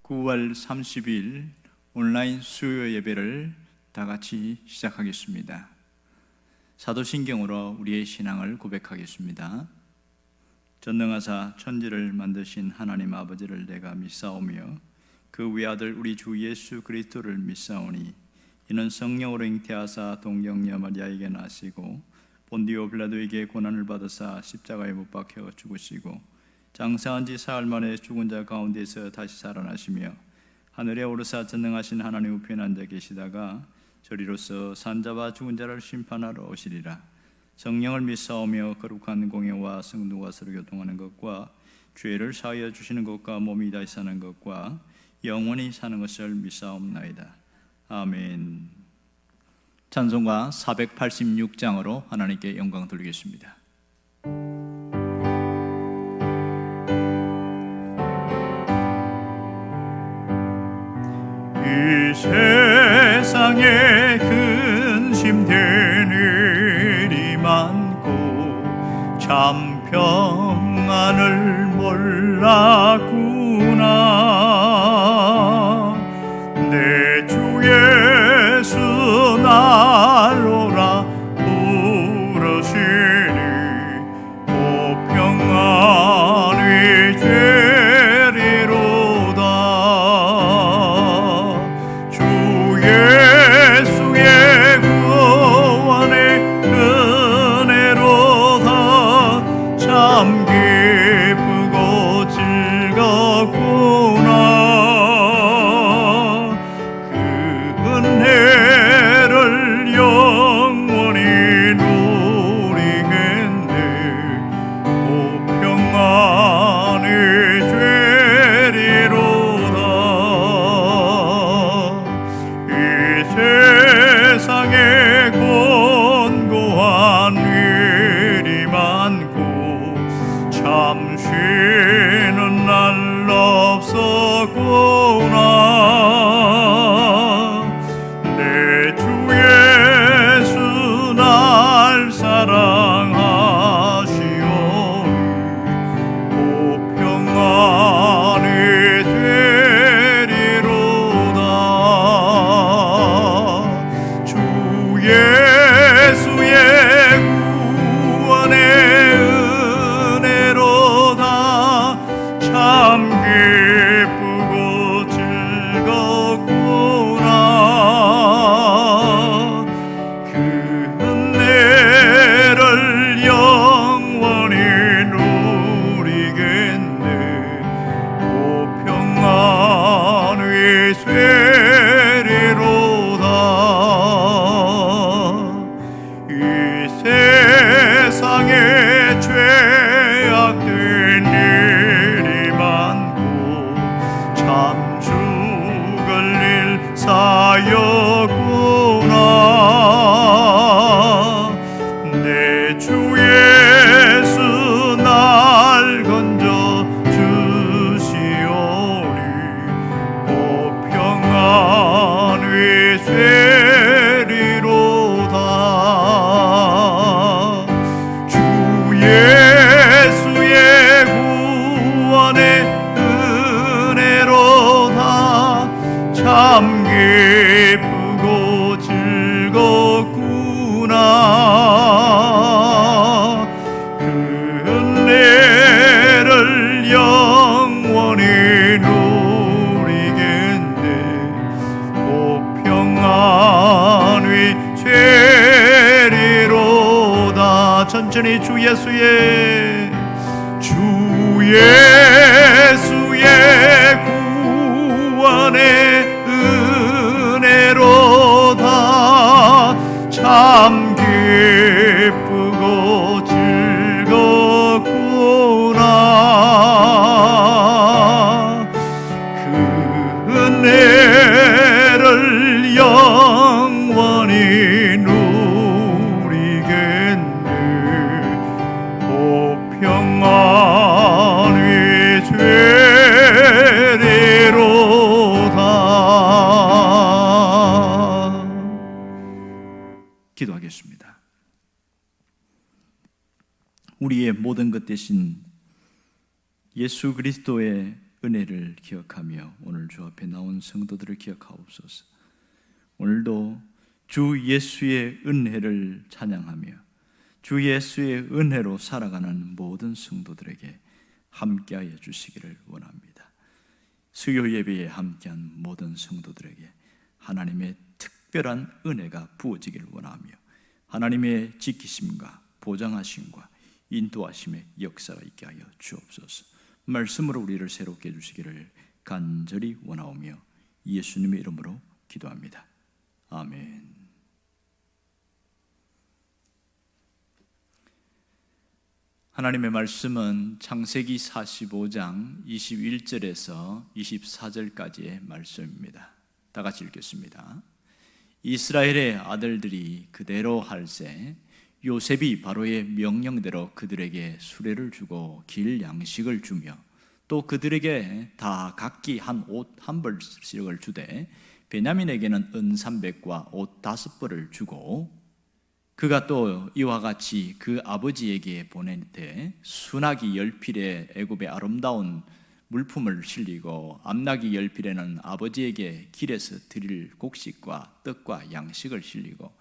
9월 30일 온라인 수요 예배를 다 같이 시작하겠습니다. 사도신경으로 우리의 신앙을 고백하겠습니다. 전능하사 천지를 만드신 하나님 아버지를 내가 믿사오며 그 외아들 우리 주 예수 그리스도를 믿사오니 이는 성령으로 잉태하사 동정녀 마리아에게 나시고 본디오 빌라도에게 고난을 받으사 십자가에 못 박혀 죽으시고 장사한 지 사흘 만에 죽은 자 가운데서 다시 살아나시며 하늘에 오르사 전능하신 하나님 우편에 앉아 계시다가 저리로서 산자와 죽은 자를 심판하러 오시리라. 성령을 믿사오며 거룩한 공예와 성도와 서로 교통하는 것과 죄를 사하여 주시는 것과 몸이 다시 사는 것과 영원히 사는 것을 믿사옵나이다. 아멘. 찬송가 486장으로 하나님께 영광 돌리겠습니다. 이 세상에 근심되는 일이 많고 참 평안을 몰랐구나. 내 주 예수 날로라 부르시니 오 평안이 되리로다. 주 예수의 구원의 은혜로다. 참 기쁘고 즐겁구나. 그 은혜를 영원히 누리겠네. 오 평안이 되리로다. 이 세상에 곤고한 일이 많고 참 쉬는 날 없었구나. 내 주 예수 날 사랑하시오니 오 평안이 되리로다. 주 예수의 구원의 은혜로다. 참 기쁘고 즐겁구나. 그 은혜를 영원히 누리겠네. 오 평안이 되리로다. 이 세상에 죄악된 일이 많고 참 죽을 일 사였구나. 내 주 예수 날 건져 주시오니 오 평안이 되리로다. 주 예수의 구원의 은혜로다. 참 기쁘고 즐겁구나. 그 은혜를 영원히 누리겠네. 오 평안이 되리로다. 천천히 주 예수의 구원의 은혜로다. 참 기쁘고 즐겁구나. 그 은혜를 영원히 누리겠네. 오 평안이 되리로다. 기도하겠습니다. 우리의 모든 것 대신 예수 그리스도의 은혜를 기억하며 오늘 주 앞에 나온 성도들을 기억하옵소서. 오늘도 주 예수의 은혜를 찬양하며 주 예수의 은혜로 살아가는 모든 성도들에게 함께하여 주시기를 원합니다. 수요 예배에 함께한 모든 성도들에게 하나님의 특별한 은혜가 부어지기를 원하며 하나님의 지키심과 보장하심과 인도하심의 역사가 있게 하여 주옵소서. 말씀으로 우리를 새롭게 해주시기를 간절히 원하오며 예수님의 이름으로 기도합니다. 아멘. 하나님의 말씀은 창세기 45장 21절에서 24절까지의 말씀입니다. 다 같이 읽겠습니다. 이스라엘의 아들들이 그대로 할세 요셉이 바로의 명령대로 그들에게 수레를 주고 길 양식을 주며 또 그들에게 다 각기 한 옷 한 벌씩을 주되 베냐민에게는 은 300과 옷 5벌을 주고 그가 또 이와 같이 그 아버지에게 보내되 순하기 10필에 애굽의 아름다운 물품을 실리고 암나기 10필에는 아버지에게 길에서 드릴 곡식과 떡과 양식을 실리고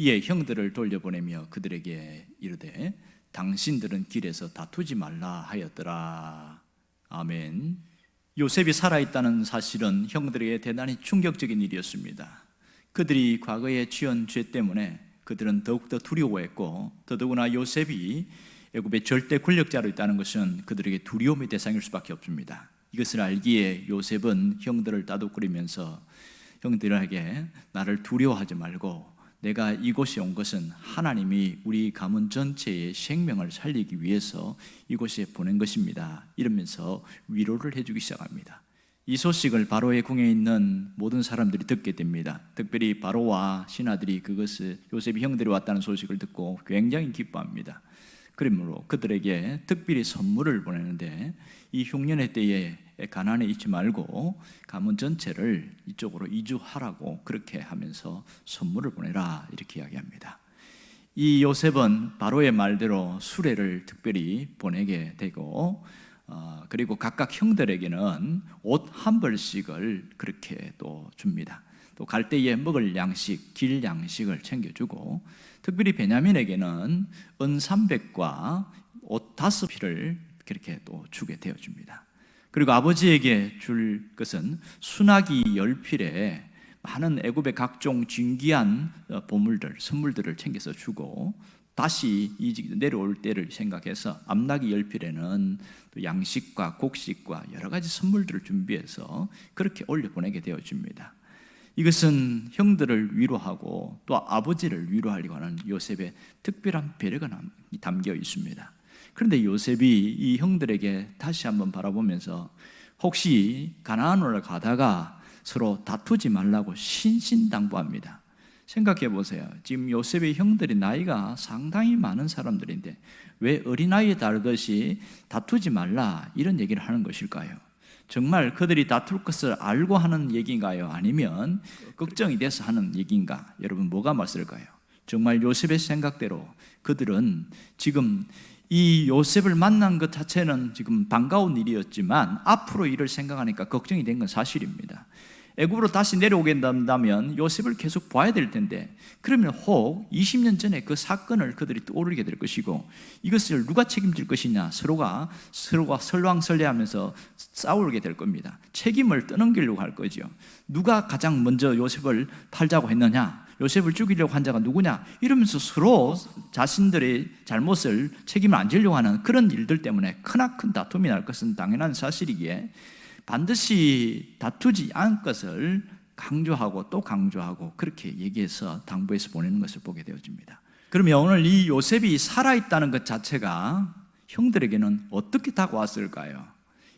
이에 형들을 돌려보내며 그들에게 이르되 당신들은 길에서 다투지 말라 하였더라. 아멘. 요셉이 살아있다는 사실은 형들에게 대단히 충격적인 일이었습니다. 그들이 과거에 지은 죄 때문에 그들은 더욱더 두려워했고 더더구나 요셉이 애굽의 절대 권력자로 있다는 것은 그들에게 두려움의 대상일 수밖에 없습니다. 이것을 알기에 요셉은 형들을 다독거리면서 형들에게 나를 두려워하지 말고 내가 이곳에 온 것은 하나님이 우리 가문 전체의 생명을 살리기 위해서 이곳에 보낸 것입니다. 이러면서 위로를 해주기 시작합니다. 이 소식을 바로의 궁에 있는 모든 사람들이 듣게 됩니다. 특별히 바로와 신하들이 그것을 요셉이 형들이 왔다는 소식을 듣고 굉장히 기뻐합니다. 그러므로 그들에게 특별히 선물을 보내는데 이 흉년의 때에 가나안에 있지 말고 가문 전체를 이쪽으로 이주하라고 그렇게 하면서 선물을 보내라 이렇게 이야기합니다. 이 요셉은 바로의 말대로 수레를 특별히 보내게 되고 그리고 각각 형들에게는 옷 한 벌씩을 그렇게 또 줍니다. 또 갈 때에 먹을 양식, 길 양식을 챙겨주고 특별히 베냐민에게는 은 300과 옷 5필을 그렇게 또 주게 되어줍니다. 그리고 아버지에게 줄 것은 순하기 10필에 많은 애굽의 각종 진귀한 보물들, 선물들을 챙겨서 주고 다시 내려올 때를 생각해서 암나기 10필에는 또 양식과 곡식과 여러 가지 선물들을 준비해서 그렇게 올려보내게 되어집니다. 이것은 형들을 위로하고 또 아버지를 위로하려고 하는 요셉의 특별한 배려가 담겨 있습니다. 그런데 요셉이 이 형들에게 다시 한번 바라보면서 혹시 가나안으로 가다가 서로 다투지 말라고 신신당부합니다. 생각해 보세요. 지금 요셉의 형들이 나이가 상당히 많은 사람들인데 왜 어린아이에 다르듯이 다투지 말라 이런 얘기를 하는 것일까요? 정말 그들이 다툴 것을 알고 하는 얘기인가요? 아니면 걱정이 돼서 하는 얘기인가? 여러분 뭐가 맞을까요? 정말 요셉의 생각대로 그들은 지금 이 요셉을 만난 것 자체는 지금 반가운 일이었지만 앞으로 일을 생각하니까 걱정이 된 건 사실입니다. 애굽으로 다시 내려오게 된다면 요셉을 계속 봐야 될 텐데 그러면 혹 20년 전에 그 사건을 그들이 떠오르게 될 것이고 이것을 누가 책임질 것이냐 서로가 설왕설래하면서 싸우게 될 겁니다. 책임을 떠넘기려고 할 거죠. 누가 가장 먼저 요셉을 팔자고 했느냐, 요셉을 죽이려고 한 자가 누구냐 이러면서 서로 자신들의 잘못을 책임을 안 지려고 하는 그런 일들 때문에 크나큰 다툼이 날 것은 당연한 사실이기에 반드시 다투지 않을 것을 강조하고 또 강조하고 그렇게 얘기해서 당부해서 보내는 것을 보게 되어집니다. 그러면 오늘 이 요셉이 살아있다는 것 자체가 형들에게는 어떻게 다가왔을까요?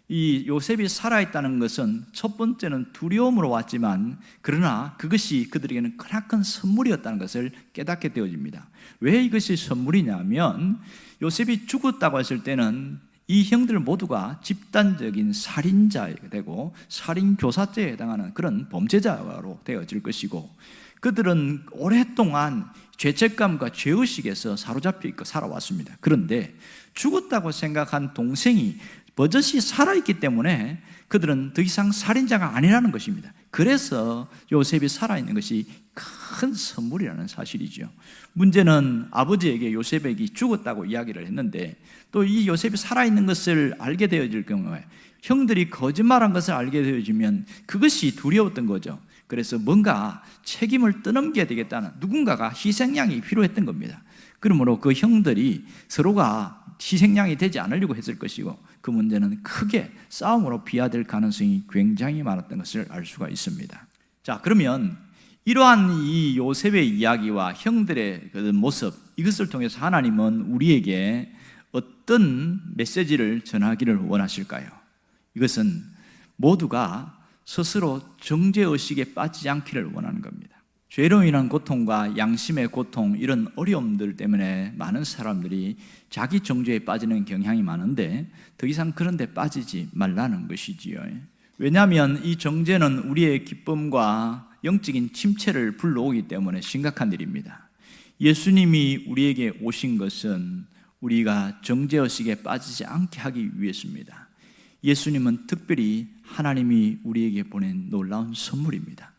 이 요셉이 살아있다는 것은 첫 번째는 두려움으로 왔지만 그러나 그것이 그들에게는 크나큰 선물이었다는 것을 깨닫게 되어집니다. 왜 이것이 선물이냐면 요셉이 죽었다고 했을 때는 이 형들 모두가 집단적인 살인자가 되고 살인교사죄에 해당하는 그런 범죄자로 되어질 것이고 그들은 오랫동안 죄책감과 죄의식에서 사로잡혀 있고 살아왔습니다. 그런데 죽었다고 생각한 동생이 버젓이 살아있기 때문에 그들은 더 이상 살인자가 아니라는 것입니다. 그래서 요셉이 살아있는 것이 큰 선물이라는 사실이죠. 문제는 아버지에게 요셉에게 죽었다고 이야기를 했는데 또 이 요셉이 살아있는 것을 알게 되어질 경우에 형들이 거짓말한 것을 알게 되어지면 그것이 두려웠던 거죠. 그래서 뭔가 책임을 떠넘겨야 되겠다는 누군가가 희생양이 필요했던 겁니다. 그러므로 그 형들이 서로가 희생양이 되지 않으려고 했을 것이고 그 문제는 크게 싸움으로 비화될 가능성이 굉장히 많았던 것을 알 수가 있습니다. 자, 그러면 이러한 이 요셉의 이야기와 형들의 그 모습, 이것을 통해서 하나님은 우리에게 어떤 메시지를 전하기를 원하실까요? 이것은 모두가 스스로 정죄의식에 빠지지 않기를 원하는 겁니다. 죄로 인한 고통과 양심의 고통, 이런 어려움들 때문에 많은 사람들이 자기 정죄에 빠지는 경향이 많은데 더 이상 그런 데 빠지지 말라는 것이지요. 왜냐하면 이 정죄는 우리의 기쁨과 영적인 침체를 불러오기 때문에 심각한 일입니다. 예수님이 우리에게 오신 것은 우리가 정죄의식에 빠지지 않게 하기 위해서입니다. 예수님은 특별히 하나님이 우리에게 보낸 놀라운 선물입니다.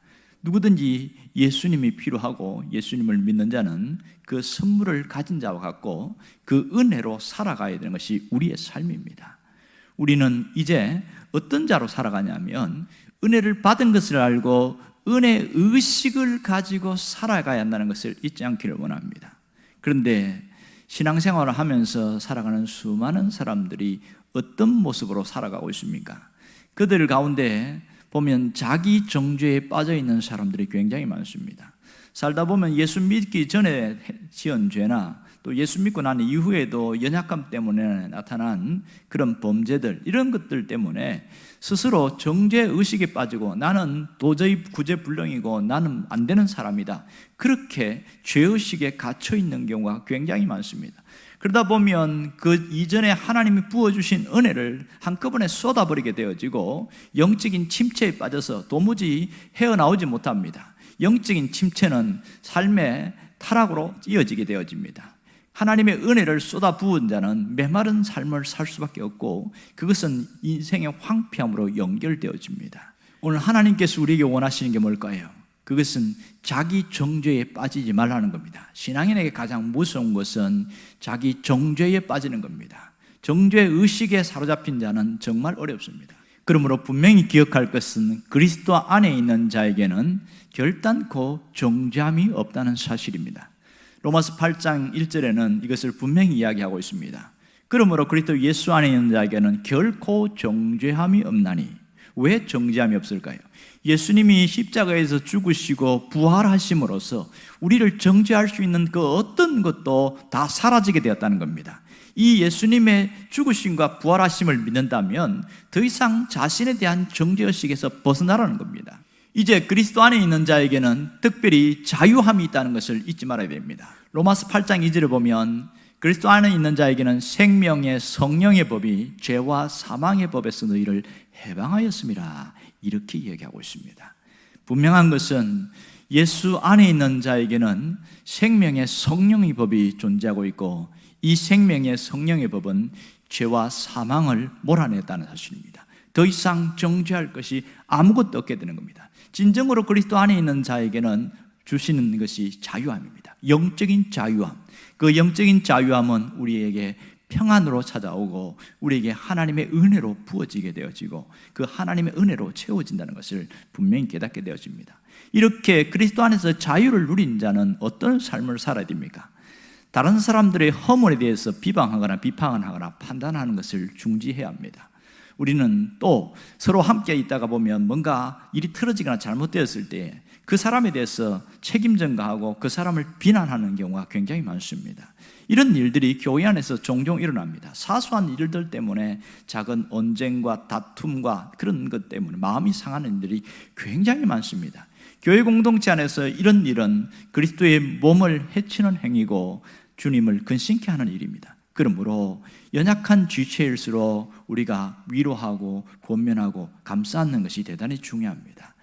누구든지 예수님이 필요하고 예수님을 믿는 자는 그 선물을 가진 자와 같고 그 은혜로 살아가야 되는 것이 우리의 삶입니다. 우리는 이제 어떤 자로 살아가냐면 은혜를 받은 것을 알고 은혜 의식을 가지고 살아가야 한다는 것을 잊지 않기를 원합니다. 그런데 신앙생활을 하면서 살아가는 수많은 사람들이 어떤 모습으로 살아가고 있습니까? 그들 가운데 보면 자기 정죄에 빠져 있는 사람들이 굉장히 많습니다. 살다 보면 예수 믿기 전에 지은 죄나 또 예수 믿고 난 이후에도 연약감 때문에 나타난 그런 범죄들, 이런 것들 때문에 스스로 정죄의식에 빠지고 나는 도저히 구제불능이고 나는 안 되는 사람이다, 그렇게 죄의식에 갇혀 있는 경우가 굉장히 많습니다. 그러다 보면 그 이전에 하나님이 부어주신 은혜를 한꺼번에 쏟아버리게 되어지고 영적인 침체에 빠져서 도무지 헤어나오지 못합니다. 영적인 침체는 삶의 타락으로 이어지게 되어집니다. 하나님의 은혜를 쏟아 부은 자는 메마른 삶을 살 수밖에 없고 그것은 인생의 황폐함으로 연결되어집니다. 오늘 하나님께서 우리에게 원하시는 게 뭘까요? 그것은 자기 정죄에 빠지지 말라는 겁니다. 신앙인에게 가장 무서운 것은 자기 정죄에 빠지는 겁니다. 정죄 의식에 사로잡힌 자는 정말 어렵습니다. 그러므로 분명히 기억할 것은 그리스도 안에 있는 자에게는 결단코 정죄함이 없다는 사실입니다. 로마서 8장 1절에는 이것을 분명히 이야기하고 있습니다. 그러므로 그리스도 예수 안에 있는 자에게는 결코 정죄함이 없나니. 왜 정죄함이 없을까요? 예수님이 십자가에서 죽으시고 부활하심으로써 우리를 정죄할 수 있는 그 어떤 것도 다 사라지게 되었다는 겁니다. 이 예수님의 죽으심과 부활하심을 믿는다면 더 이상 자신에 대한 정죄의식에서 벗어나라는 겁니다. 이제 그리스도 안에 있는 자에게는 특별히 자유함이 있다는 것을 잊지 말아야 됩니다. 로마서 8장 2절을 보면 그리스도 안에 있는 자에게는 생명의 성령의 법이 죄와 사망의 법에서 너희를 해방하였음이라, 이렇게 얘기하고 있습니다. 분명한 것은 예수 안에 있는 자에게는 생명의 성령의 법이 존재하고 있고 이 생명의 성령의 법은 죄와 사망을 몰아냈다는 사실입니다. 더 이상 정죄할 것이 아무것도 없게 되는 겁니다. 진정으로 그리스도 안에 있는 자에게는 주시는 것이 자유함입니다. 영적인 자유함. 그 영적인 자유함은 우리에게 평안으로 찾아오고 우리에게 하나님의 은혜로 부어지게 되어지고 그 하나님의 은혜로 채워진다는 것을 분명히 깨닫게 되어집니다. 이렇게 그리스도 안에서 자유를 누린 자는 어떤 삶을 살아야 됩니까? 다른 사람들의 허물에 대해서 비방하거나 비판하거나 판단하는 것을 중지해야 합니다. 우리는 또 서로 함께 있다가 보면 뭔가 일이 틀어지거나 잘못되었을 때 그 사람에 대해서 책임 전가하고 그 사람을 비난하는 경우가 굉장히 많습니다. 이런 일들이 교회 안에서 종종 일어납니다. 사소한 일들 때문에 작은 언쟁과 다툼과 그런 것 때문에 마음이 상하는 일들이 굉장히 많습니다. 교회 공동체 안에서 이런 일은 그리스도의 몸을 해치는 행위고 주님을 근심케 하는 일입니다. 그러므로 연약한 지체일수록 우리가 위로하고 권면하고 감싸 안는 것이 대단히 중요합니다.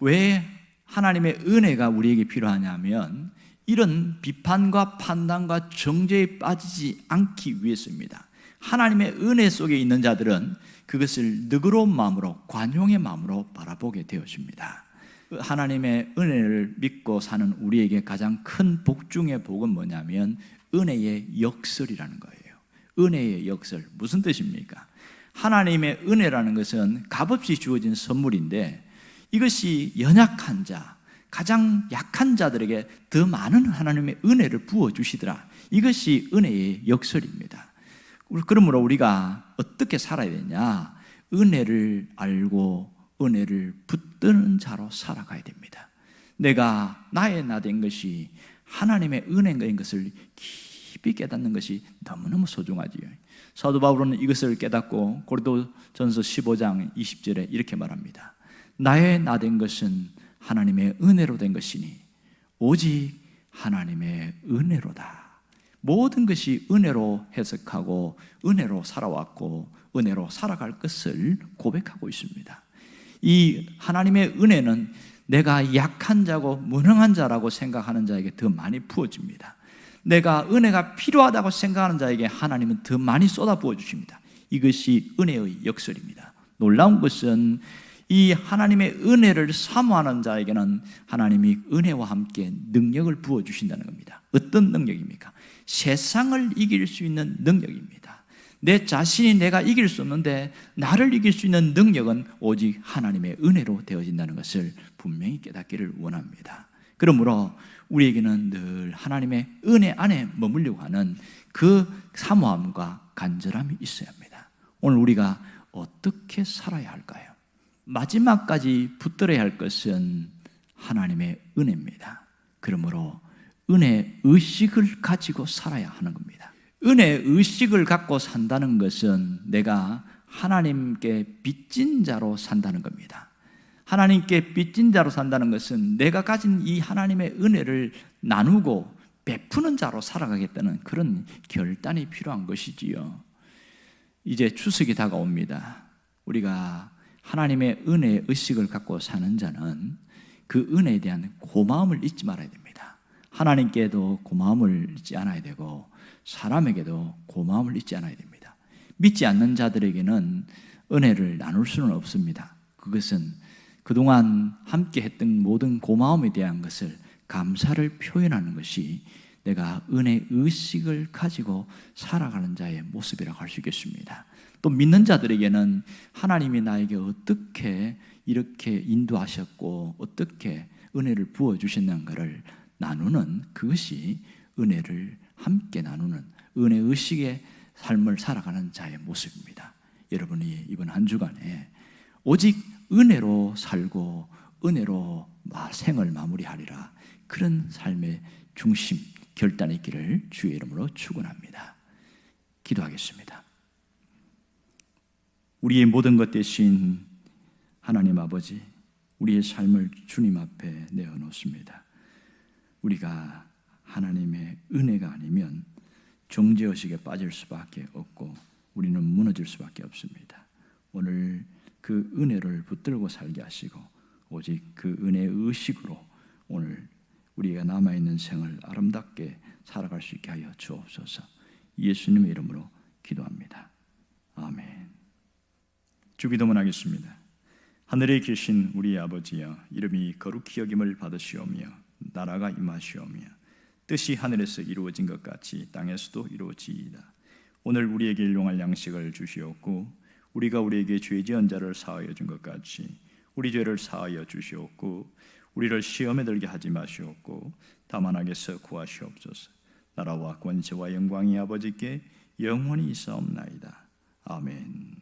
왜 하나님의 은혜가 우리에게 필요하냐면 이런 비판과 판단과 정죄에 빠지지 않기 위해서입니다. 하나님의 은혜 속에 있는 자들은 그것을 너그러운 마음으로, 관용의 마음으로 바라보게 되어집니다. 하나님의 은혜를 믿고 사는 우리에게 가장 큰 복 중의 복은 뭐냐면 은혜의 역설이라는 거예요. 은혜의 역설, 무슨 뜻입니까? 하나님의 은혜라는 것은 값없이 주어진 선물인데 이것이 연약한 자, 가장 약한 자들에게 더 많은 하나님의 은혜를 부어주시더라. 이것이 은혜의 역설입니다. 그러므로 우리가 어떻게 살아야 되냐? 은혜를 알고 은혜를 붙드는 자로 살아가야 됩니다. 내가 나의 나 된 것이 하나님의 은혜인 것을 깊이 깨닫는 것이 너무너무 소중하지요. 사도 바울은 이것을 깨닫고 고린도전서 15장 20절에 이렇게 말합니다. 나의 나 된 것은 하나님의 은혜로 된 것이니 오직 하나님의 은혜로다. 모든 것이 은혜로 해석하고 은혜로 살아왔고 은혜로 살아갈 것을 고백하고 있습니다. 이 하나님의 은혜는 내가 약한 자고 무능한 자라고 생각하는 자에게 더 많이 부어집니다. 내가 은혜가 필요하다고 생각하는 자에게 하나님은 더 많이 쏟아 부어주십니다. 이것이 은혜의 역설입니다. 놀라운 것은 이 하나님의 은혜를 사모하는 자에게는 하나님이 은혜와 함께 능력을 부어주신다는 겁니다. 어떤 능력입니까? 세상을 이길 수 있는 능력입니다. 내 자신이 내가 이길 수 없는데 나를 이길 수 있는 능력은 오직 하나님의 은혜로 되어진다는 것을 분명히 깨닫기를 원합니다. 그러므로 우리에게는 늘 하나님의 은혜 안에 머물려고 하는 그 사모함과 간절함이 있어야 합니다. 오늘 우리가 어떻게 살아야 할까요? 마지막까지 붙들어야 할 것은 하나님의 은혜입니다. 그러므로 은혜 의식을 가지고 살아야 하는 겁니다. 은혜 의식을 갖고 산다는 것은 내가 하나님께 빚진 자로 산다는 겁니다. 하나님께 빚진 자로 산다는 것은 내가 가진 이 하나님의 은혜를 나누고 베푸는 자로 살아가겠다는 그런 결단이 필요한 것이지요. 이제 추석이 다가옵니다. 우리가 하나님의 은혜 의식을 갖고 사는 자는 그 은혜에 대한 고마움을 잊지 말아야 됩니다. 하나님께도 고마움을 잊지 않아야 되고 사람에게도 고마움을 잊지 않아야 됩니다. 믿지 않는 자들에게는 은혜를 나눌 수는 없습니다. 그것은 그동안 함께 했던 모든 고마움에 대한 것을 감사를 표현하는 것이 내가 은혜 의식을 가지고 살아가는 자의 모습이라고 할 수 있겠습니다. 또 믿는 자들에게는 하나님이 나에게 어떻게 이렇게 인도하셨고 어떻게 은혜를 부어주셨는가를 나누는 그것이 은혜를 함께 나누는 은혜 의식의 삶을 살아가는 자의 모습입니다. 여러분이 이번 한 주간에 오직 은혜로 살고 은혜로 생을 마무리하리라, 그런 삶의 중심 결단이 있기를 주의 이름으로 축원합니다. 기도하겠습니다. 우리의 모든 것 대신 하나님 아버지, 우리의 삶을 주님 앞에 내어놓습니다. 우리가 하나님의 은혜가 아니면 정죄의식에 빠질 수밖에 없고 우리는 무너질 수밖에 없습니다. 오늘 그 은혜를 붙들고 살게 하시고 오직 그 은혜의 의식으로 오늘 우리가 남아있는 생을 아름답게 살아갈 수 있게 하여 주옵소서. 예수님의 이름으로 기도합니다. 아멘. 주기도문 하겠습니다. 하늘에 계신 우리 아버지여, 이름이 거룩히 여김을 받으시오며 나라가 임하시오며 뜻이 하늘에서 이루어진 것 같이 땅에서도 이루어지이다. 오늘 우리에게 일용할 양식을 주시옵고 우리가 우리에게 죄 지은 자를 사하여 준 것 같이 우리 죄를 사하여 주시옵고 우리를 시험에 들게 하지 마시옵고 다만 악에서 구하시옵소서. 나라와 권세와 영광이 아버지께 영원히 있사옵나이다. 아멘.